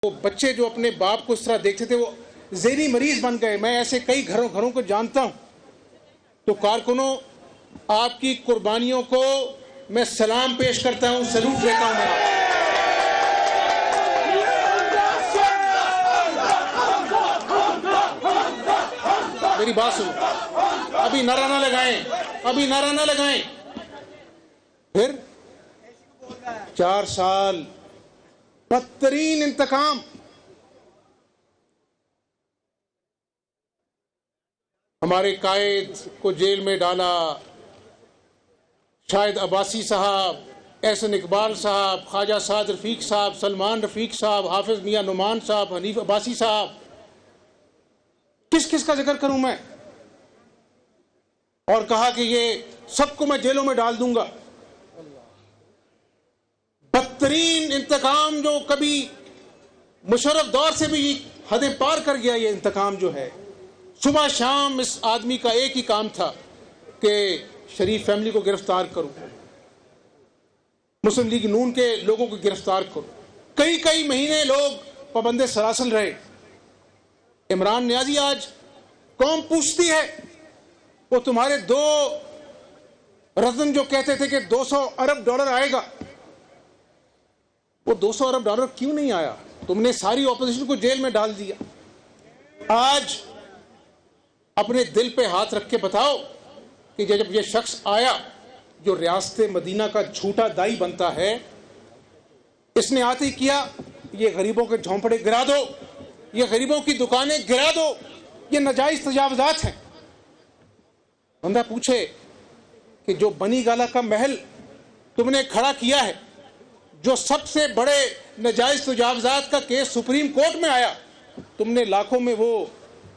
वो बच्चे जो अपने बाप को इस तरह देखते थे वो ज़हनी मरीज बन गए। मैं ऐसे कई घरों को जानता हूं। तो कारकुनों, आपकी कुर्बानियों को मैं सलाम पेश करता हूं, सलूट देता हूं। मैं मेरी बात सुनो, अभी नारा ना लगाएं। फिर 4 साल बदतरीन इंतकाम। हमारे कायद को जेल में डाला, शाहिद अब्बासी साहब, एहसन इकबाल साहब, ख्वाजा साद रफीक साहब, सलमान रफीक साहब, हाफिज मियां नुमान साहब, हनीफ अब्बासी साहब, किस किस का जिक्र करूं मैं। और कहा कि ये सबको मैं जेलों में डाल दूंगा। बदतरीन इंतकाम जो कभी मुशर्रफ दौर से भी हदें पार कर गया। ये इंतकाम जो है, सुबह शाम इस आदमी का एक ही काम था कि शरीफ फैमिली को गिरफ्तार करूं, मुस्लिम लीग नून के लोगों को गिरफ्तार करूं। कई महीने लोग पाबंदे सरासल रहे। इमरान नियाजी आज कौम पूछती है, वो तुम्हारे 2 रज़म जो कहते थे कि $200 अरब आएगा, वो $200 अरब क्यों नहीं आया? तुमने सारी ऑपोजिशन को जेल में डाल दिया। आज अपने दिल पे हाथ रख के बताओ कि जब ये शख्स आया जो रियासत मदीना का झूठा दाई बनता है, इसने आते ही किया ये गरीबों के झोंपड़े गिरा दो, ये गरीबों की दुकानें गिरा दो, ये नाजायज तजावुजात हैं। बंदा पूछे कि जो बनी गाला का महल तुमने खड़ा किया है, जो सबसे बड़े नाजायज तजावुजात का केस सुप्रीम कोर्ट में आया, तुमने लाखों में वो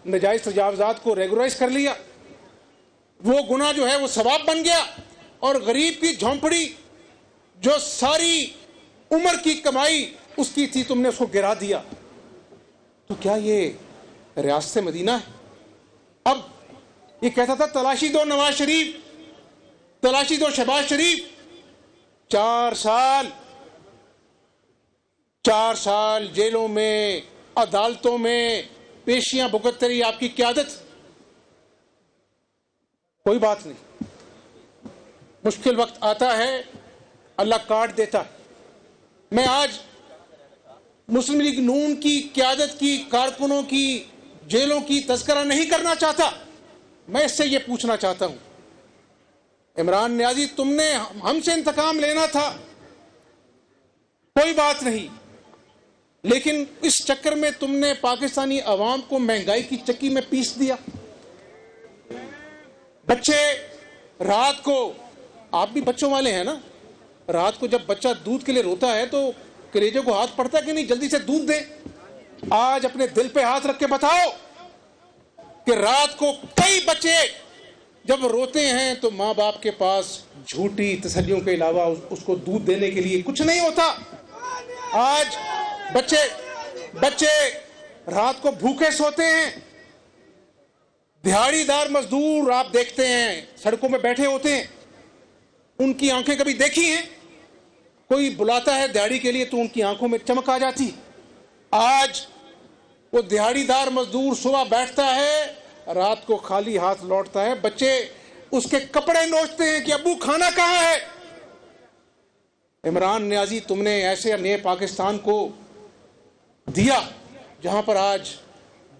नाजायज तजावुजात को रेगुलराइज कर लिया, वो गुनाह जो है वो सवाब बन गया, और गरीब की झोंपड़ी जो सारी उम्र की कमाई उसकी थी, तुमने उसको गिरा दिया। तो क्या ये रियासत मदीना है? अब ये कहता था तलाशी दो नवाज शरीफ, तलाशी दो शहबाज शरीफ। 4 साल जेलों में, अदालतों में पेशियां भुगतते रही आपकी क़यादत। कोई बात नहीं, मुश्किल वक्त आता है, अल्लाह काट देता है। मैं आज मुस्लिम लीग नून की क़यादत की, कारकुनों की जेलों की तज़किरा नहीं करना चाहता। मैं इससे ये पूछना चाहता हूं, इमरान नियाजी, तुमने हमसे इंतकाम लेना था, कोई बात नहीं, लेकिन इस चक्कर में तुमने पाकिस्तानी अवाम को महंगाई की चक्की में पीस दिया। बच्चे रात को, आप भी बच्चों वाले हैं ना, रात को जब बच्चा दूध के लिए रोता है तो कलेजे को हाथ पड़ता है कि नहीं जल्दी से दूध दे। आज अपने दिल पे हाथ रख के बताओ कि रात को कई बच्चे जब रोते हैं तो माँ बाप के पास झूठी तसल्लियों के अलावा उसको दूध देने के लिए कुछ नहीं होता। आज बच्चे रात को भूखे सोते हैं। दिहाड़ीदार मजदूर आप देखते हैं सड़कों में बैठे होते हैं, उनकी आंखें कभी देखी हैं? कोई बुलाता है दिहाड़ी के लिए तो उनकी आंखों में चमक आ जाती। आज वो दिहाड़ीदार मजदूर सुबह बैठता है, रात को खाली हाथ लौटता है। बच्चे उसके कपड़े नोचते हैं कि अब्बू खाना कहाँ है। इमरान नियाजी, तुमने ऐसे नए पाकिस्तान को दिया जहां पर आज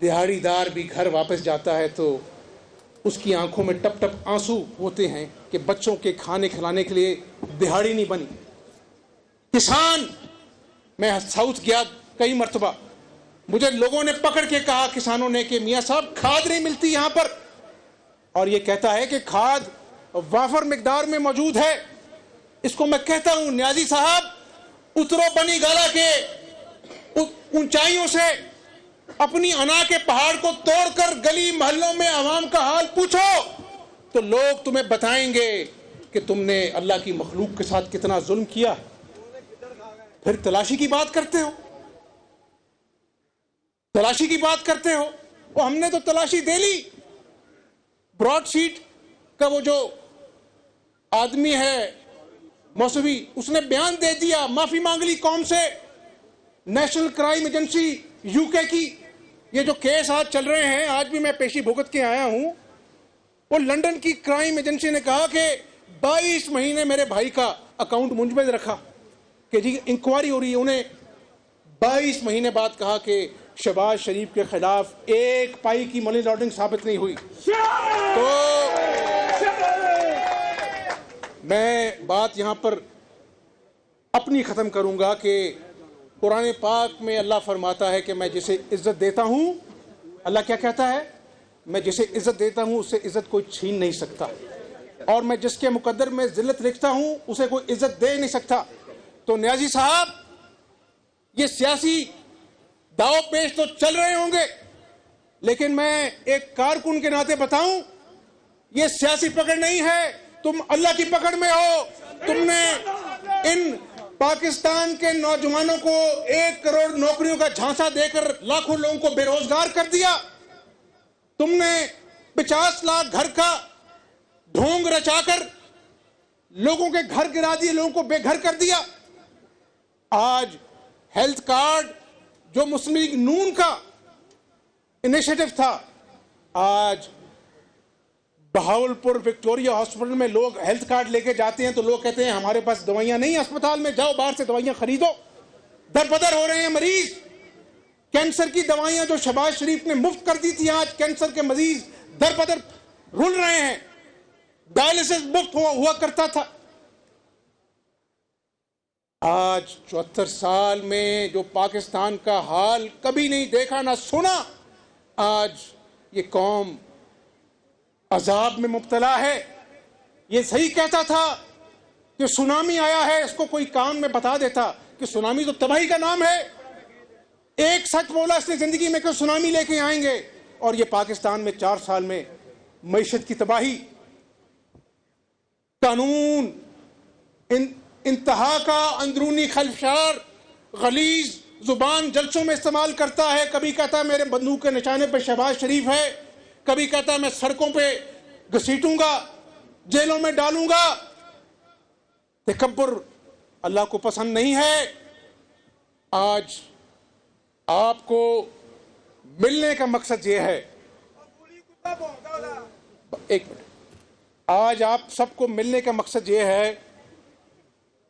दिहाड़ीदार भी घर वापस जाता है तो उसकी आंखों में टप टप आंसू होते हैं कि बच्चों के खाने खिलाने के लिए दिहाड़ी नहीं बनी। किसान, मैं साउथ गया कई मरतबा, मुझे लोगों ने पकड़ के कहा, किसानों ने, कि मियाँ साहब खाद नहीं मिलती यहाँ पर, और ये कहता है कि खाद वाफर मिकदार में मौजूद है। इसको मैं कहता हूं, नियाजी साहब, उतरो बनी गाला के ऊंचाइयों से, अपनी अना के पहाड़ को तोड़कर गली मोहल्लों में आवाम का हाल पूछो तो लोग तुम्हें बताएंगे कि तुमने अल्लाह की मखलूक के साथ कितना जुल्म किया। फिर तलाशी की बात करते हो, तलाशी की बात करते हो। वो हमने तो तलाशी दे ली। ब्रॉडशीट का वो जो आदमी है मौसवी, उसने बयान दे दिया, माफी मांग ली कौम से नेशनल क्राइम एजेंसी यूके की ये जो केस आज चल रहे हैं, आज भी मैं पेशी भुगत के आया हूं, वो लंदन की क्राइम एजेंसी ने कहा कि 22 महीने मेरे भाई का अकाउंट मुंजमद रखा कि जी इंक्वायरी हो रही है। उन्हें 22 महीने बाद कहा कि शहबाज शरीफ के खिलाफ एक पाई की मनी लॉन्ड्रिंग साबित नहीं हुई। तो मैं बात यहां पर अपनी खत्म करूंगा कि कुरान पाक में अल्लाह फरमाता है कि मैं जिसे इज्जत देता हूं, अल्लाह क्या कहता है, मैं जिसे इज्जत देता हूं उससे इज्जत कोई छीन नहीं सकता, और मैं जिसके मुकद्दर में जिल्लत लिखता हूं उसे कोई इज्जत दे नहीं सकता। तो न्याजी साहब, ये सियासी दाव पेश तो चल रहे होंगे, लेकिन मैं एक कारकुन के नाते बताऊं, ये सियासी पकड़ नहीं है, तुम अल्लाह की पकड़ में हो। तुमने इन पाकिस्तान के नौजवानों को 1 करोड़ नौकरियों का झांसा देकर लाखों लोगों को बेरोजगार कर दिया। तुमने 50 लाख घर का ढोंग रचाकर लोगों के घर गिरा दिए, लोगों को बेघर कर दिया। आज हेल्थ कार्ड जो मुस्लिम लीग नून का इनिशिएटिव था, आज बहावलपुर विक्टोरिया हॉस्पिटल में लोग हेल्थ कार्ड लेके जाते हैं तो लोग कहते हैं हमारे पास दवाइयां नहीं, अस्पताल में जाओ, बाहर से दवाइयां खरीदो। दरबदर हो रहे हैं मरीज। कैंसर की दवाइयां जो शहबाज शरीफ ने मुफ्त कर दी थी, आज कैंसर के मरीज दरबदर रुल रहे हैं। डायलिसिस मुफ्त हुआ करता था। आज 74 साल में जो पाकिस्तान का हाल कभी नहीं देखा ना सुना, आज ये कौम अजाब में मुब्तला है। ये सही कहता था कि सुनामी आया है, इसको कोई कान में बता देता कि सुनामी तो तबाही का नाम है। एक सच बोला इसने जिंदगी में कि सुनामी लेके आएंगे, और ये पाकिस्तान में 4 साल में मईशत की तबाही, कानून इंतहा का अंदरूनी खलफशार गलीज जुबान जलसों में इस्तेमाल करता है। कभी कहता है मेरे बंदूक के निशाने पर शहबाज शरीफ है, कभी कहता है मैं सड़कों पे घसीटूंगा, जेलों में डालूंगा। तकब्बुर अल्लाह को पसंद नहीं है। आज आपको मिलने का मकसद यह है, एक मिनट, आज आप सबको मिलने का मकसद यह है,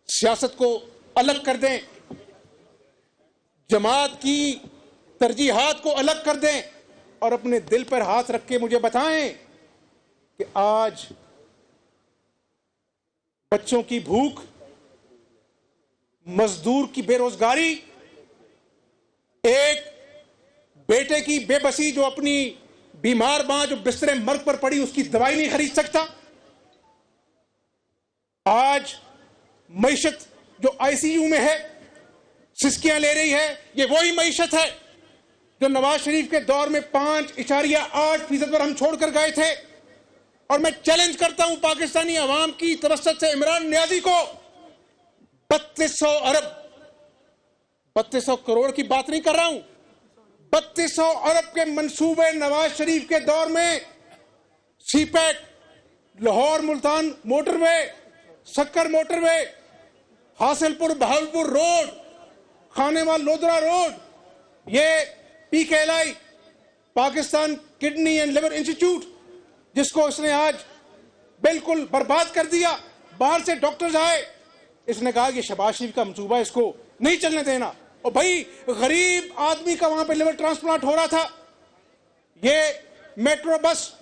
सियासत को अलग कर दें, जमात की तरजीहात को अलग कर दें, और अपने दिल पर हाथ रख के मुझे बताएं कि आज बच्चों की भूख, मजदूर की बेरोजगारी, एक बेटे की बेबसी जो अपनी बीमार मां जो बिस्तरे मर्ग पर पड़ी उसकी दवाई नहीं खरीद सकता। आज मईशत जो आईसीयू में है, सिसकियां ले रही है, ये वही मईशत है जो नवाज शरीफ के दौर में 5.8% पर हम छोड़कर गए थे। और मैं चैलेंज करता हूं पाकिस्तानी अवाम की तवस्सुत से इमरान नियाजी को, 3200 अरब, 3200 करोड़ की बात नहीं कर रहा हूं, 3200 अरब के मंसूबे नवाज शरीफ के दौर में, CPEC, Lahore Multan motorway, Sukkur motorway, Hasilpur Bahawalpur road, Khanewal Lodhra road, ये PKLI Pakistan kidney and liver institute जिसको इसने आज बिल्कुल बर्बाद कर दिया। बाहर से डॉक्टर्स आए, इसने कहा कि शहबाज शरीफ का मंसूबा, इसको नहीं चलने देना। और भाई गरीब आदमी का वहां पे लिवर ट्रांसप्लांट हो रहा था। ये मेट्रो बस,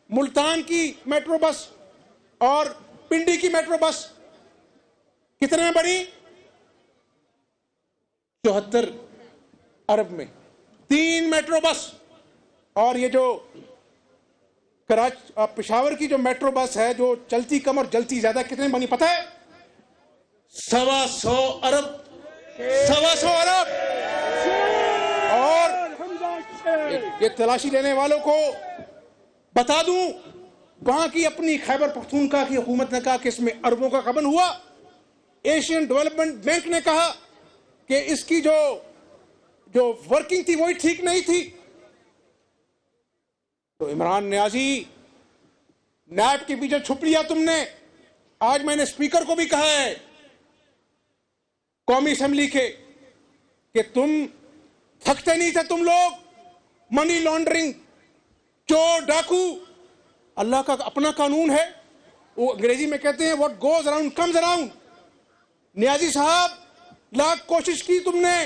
मुल्तान की मेट्रो बस और पिंडी की मेट्रो बस कितने में बनी? 74 अरब में 3 मेट्रो बस। और ये जो पेशावर की जो मेट्रो बस है जो चलती कम और जलती ज्यादा, कितने बनी पता है? 125 अरब। 125 अरब। और ये तलाशी लेने वालों को बता दूं, वहां की अपनी खैबर पख्तूनख्वा की हुकूमत ने कहा कि इसमें अरबों का गबन हुआ। एशियन डेवलपमेंट बैंक ने कहा कि इसकी जो वर्किंग थी वही ठीक नहीं थी। तो इमरान नियाजी, नैब के पीछे छुप लिया तुमने। आज मैंने स्पीकर को भी कहा है कौमी असेंबली के कि तुम थकते नहीं थे तुम लोग, मनी लॉन्ड्रिंग, चोर डाकू। अल्लाह का अपना कानून है, वो अंग्रेजी में कहते हैं what goes around comes around. Niazi साहब, लाख कोशिश की तुमने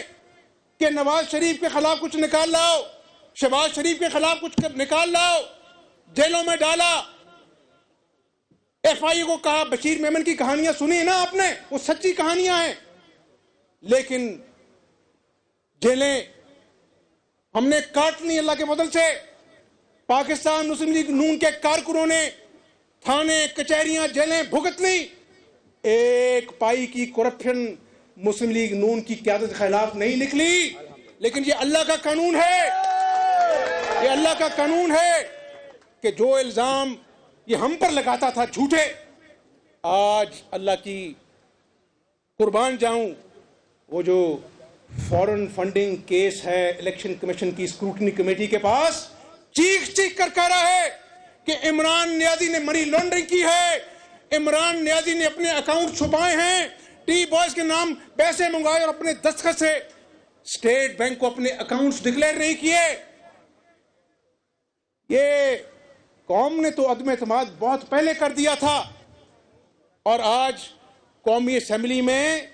कि नवाज शरीफ के खिलाफ कुछ निकाल लाओ, शहबाज शरीफ के खिलाफ कुछ निकाल लाओ, जेलों में डाला। FI को कहा, बशीर मेमन की कहानियां सुनी ना आपने, वो सच्ची कहानियां हैं, लेकिन जेलें हमने काट ली अल्लाह के फजल से। पाकिस्तान मुस्लिम लीग नून के कारकुनों ने थाने, कचहरियां, जेलें भुगत ली। एक पाई की करप्शन मुस्लिम लीग नून की क़यादत के खिलाफ नहीं निकली। लेकिन ये अल्लाह का कानून है, ये अल्लाह का कानून है कि जो इल्जाम ये हम पर लगाता था झूठे, आज अल्लाह की कुर्बान जाऊं, वो जो फॉरेन फंडिंग केस है इलेक्शन कमीशन की स्क्रूटनी कमेटी के पास, चीख चीख कर कह रहा है कि इमरान नियाजी ने मनी लॉन्ड्रिंग की है, इमरान नियाजी ने अपने अकाउंट छुपाए हैं, टी बॉयज के नाम पैसे मंगाए और अपने दस्तखत से स्टेट बैंक को अपने अकाउंट्स डिक्लेयर नहीं किए। ये कौम ने तो अदम एतमाद बहुत पहले कर दिया था, और आज कौमी असेंबली में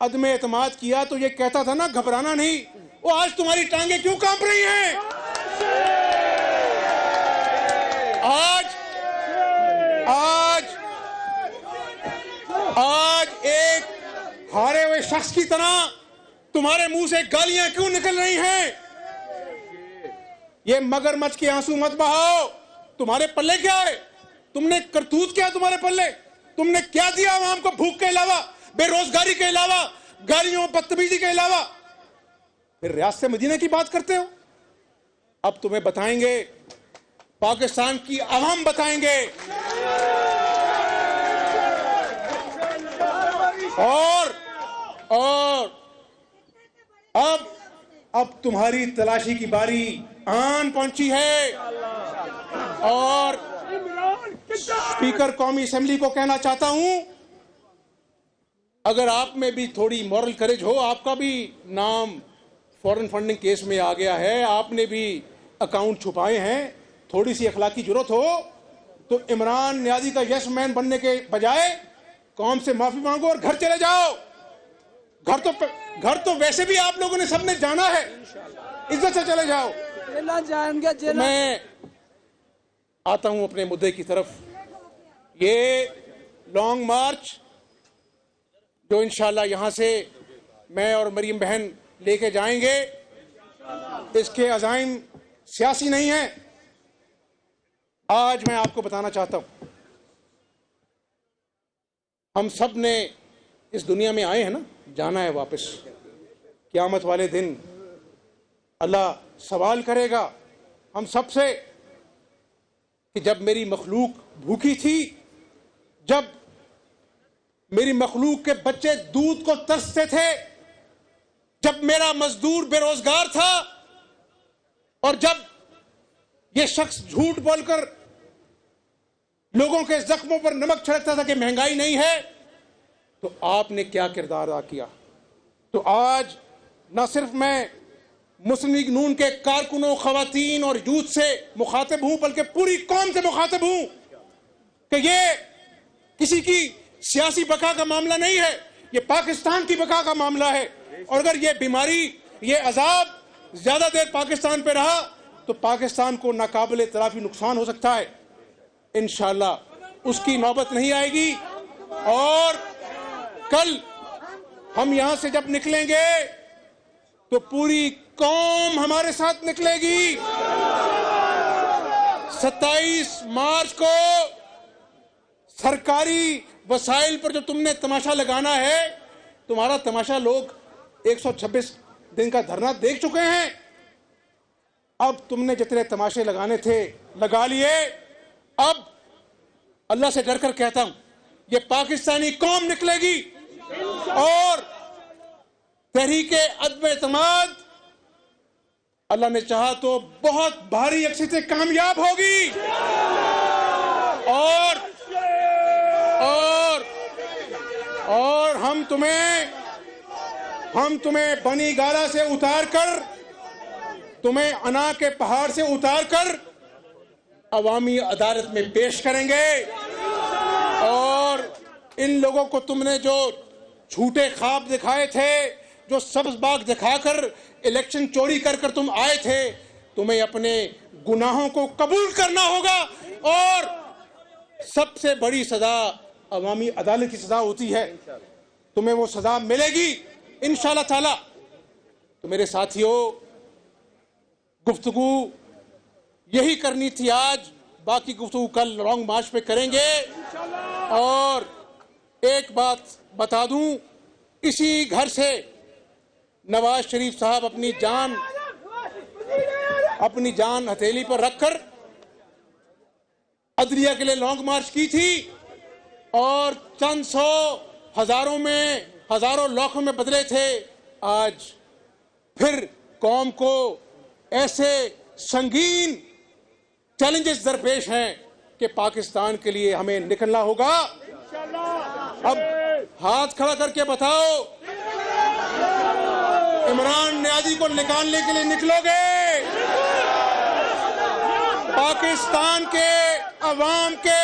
अदम एतमाद किया तो ये कहता था ना घबराना नहीं। वो आज तुम्हारी टांगे क्यों कांप रही हैं? आज आज आज एक हारे हुए शख्स की तरह तुम्हारे मुंह से गालियां क्यों निकल रही हैं? ये मगरमच्छ के आंसू मत बहाओ। तुम्हारे पल्ले क्या है? तुमने करतूत क्या तुम्हारे पल्ले? तुमने क्या दिया आवाम को भूख के अलावा, बेरोजगारी के अलावा, गालियों बदतमीजी के अलावा? फिर रियासत मदीना की बात करते हो। अब तुम्हें बताएंगे, पाकिस्तान की अवाम बताएंगे। और अब तुम्हारी तलाशी की बारी आन पहुंची है। और स्पीकर कौमी असेंबली को कहना चाहता हूं, अगर आप में भी थोड़ी मॉरल करेज हो, आपका भी नाम फॉरेन फंडिंग केस में आ गया है, आपने भी अकाउंट छुपाए हैं, थोड़ी सी अखलाकी जरूरत हो तो इमरान नियाजी का यस मैन बनने के बजाय कौम से माफी मांगो और घर चले जाओ। घर तो वैसे भी आप लोगों ने सबने जाना है, इज्जत से चले जाओ। तो मैं आता हूं अपने मुद्दे की तरफ। ये लॉन्ग मार्च जो इंशाल्लाह यहां से मैं और मरियम बहन लेके जाएंगे, इसके अज़ाइम सियासी नहीं है। आज मैं आपको बताना चाहता हूं, हम सब ने इस दुनिया में आए हैं ना, जाना है वापस। क़यामत वाले दिन अल्लाह सवाल करेगा हम सब से कि जब मेरी मखलूक भूखी थी, जब मेरी मखलूक के बच्चे दूध को तरसते थे, जब मेरा मजदूर बेरोजगार था, और जब ये शख्स झूठ बोलकर लोगों के जख्मों पर नमक छिड़कता था कि महंगाई नहीं है, तो आपने क्या किरदार अदा किया। तो आज न सिर्फ मैं मुस्लिम लीग नून के कारकुनों, खवातीन और यूथ से मुखातिब हूं, बल्कि पूरी कौम से मुखातिब हूं कि ये किसी की सियासी बका का मामला नहीं है, ये पाकिस्तान की बका का मामला है। और अगर ये बीमारी, ये अजाब ज्यादा देर पाकिस्तान पे रहा तो पाकिस्तान को नाकाबिले तलाफी नुकसान हो सकता है। इंशाअल्लाह उसकी नौबत नहीं आएगी। और कल हम यहां से जब निकलेंगे तो पूरी कौम हमारे साथ निकलेगी। 27 मार्च को सरकारी वसाइल पर जो तुमने तमाशा लगाना है, तुम्हारा तमाशा लोग 126 दिन का धरना देख चुके हैं। अब तुमने जितने तमाशे लगाने थे लगा लिए। अब अल्लाह से डर कर कहता हूं, ये पाकिस्तानी कौम निकलेगी और तहरीके अदम एतमाद अल्लाह ने चाहा तो बहुत भारी अक्सर से कामयाब होगी। और हम तुम्हें हम तुम्हें बनी गाला से उतार कर, तुम्हें अना के पहाड़ से उतार कर अवामी अदालत में पेश करेंगे। और इन लोगों को तुमने जो झूठे ख्वाब दिखाए थे, जो सब्ज बाग दिखाकर इलेक्शन चोरी कर कर तुम आए थे, तुम्हें अपने गुनाहों को कबूल करना होगा। और सबसे बड़ी सजा अवामी अदालत की सजा होती है, तुम्हें वो सजा मिलेगी इंशाअल्लाह ताला। तो मेरे साथियों, गुफ्तगू यही करनी थी आज, बाकी गुफ्तगू कल लॉन्ग मार्च पे करेंगे। और एक बात बता दूं, इसी घर से नवाज शरीफ साहब अपनी जान हथेली पर रखकर अदलिया के लिए लॉन्ग मार्च की थी और चंद सौ हजारों में, हजारों लाखों में बदले थे। आज फिर कौम को ऐसे संगीन चैलेंजेस दरपेश हैं कि पाकिस्तान के लिए हमें निकलना होगा। अब हाथ खड़ा करके बताओ, इमरान नियाजी को निकालने के लिए निकलोगे? पाकिस्तान के अवाम के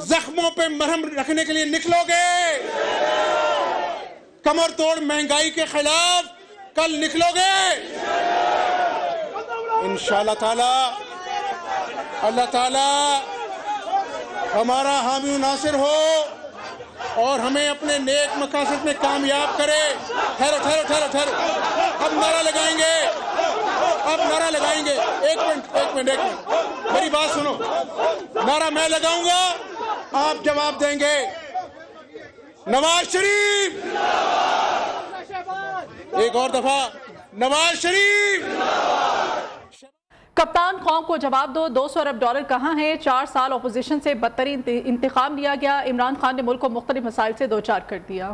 जख्मों पे मरहम रखने के लिए निकलोगे? कमर तोड़ महंगाई के खिलाफ कल निकलोगे? इंशाअल्लाह ताला अल्लाह ताला हमारा हामी नासिर हो और हमें अपने नेक मकासद में कामयाब करे। ठहरो ठहरो ठहरो ठहरो, अब नारा लगाएंगे, अब नारा लगाएंगे। एक मिनट, मेरी बात सुनो। नारा मैं लगाऊंगा, आप जवाब देंगे। नवाज शरीफ, एक और दफा नवाज शरीफ। कप्तान कौम को जवाब दो, 200 अरब डॉलर कहाँ हैं? 4 साल अपोजिशन से बदतरीन इंतकाम लिया गया। इमरान खान ने मुल्क को मुख्तलिफ मसाइल से दो चार कर दिया।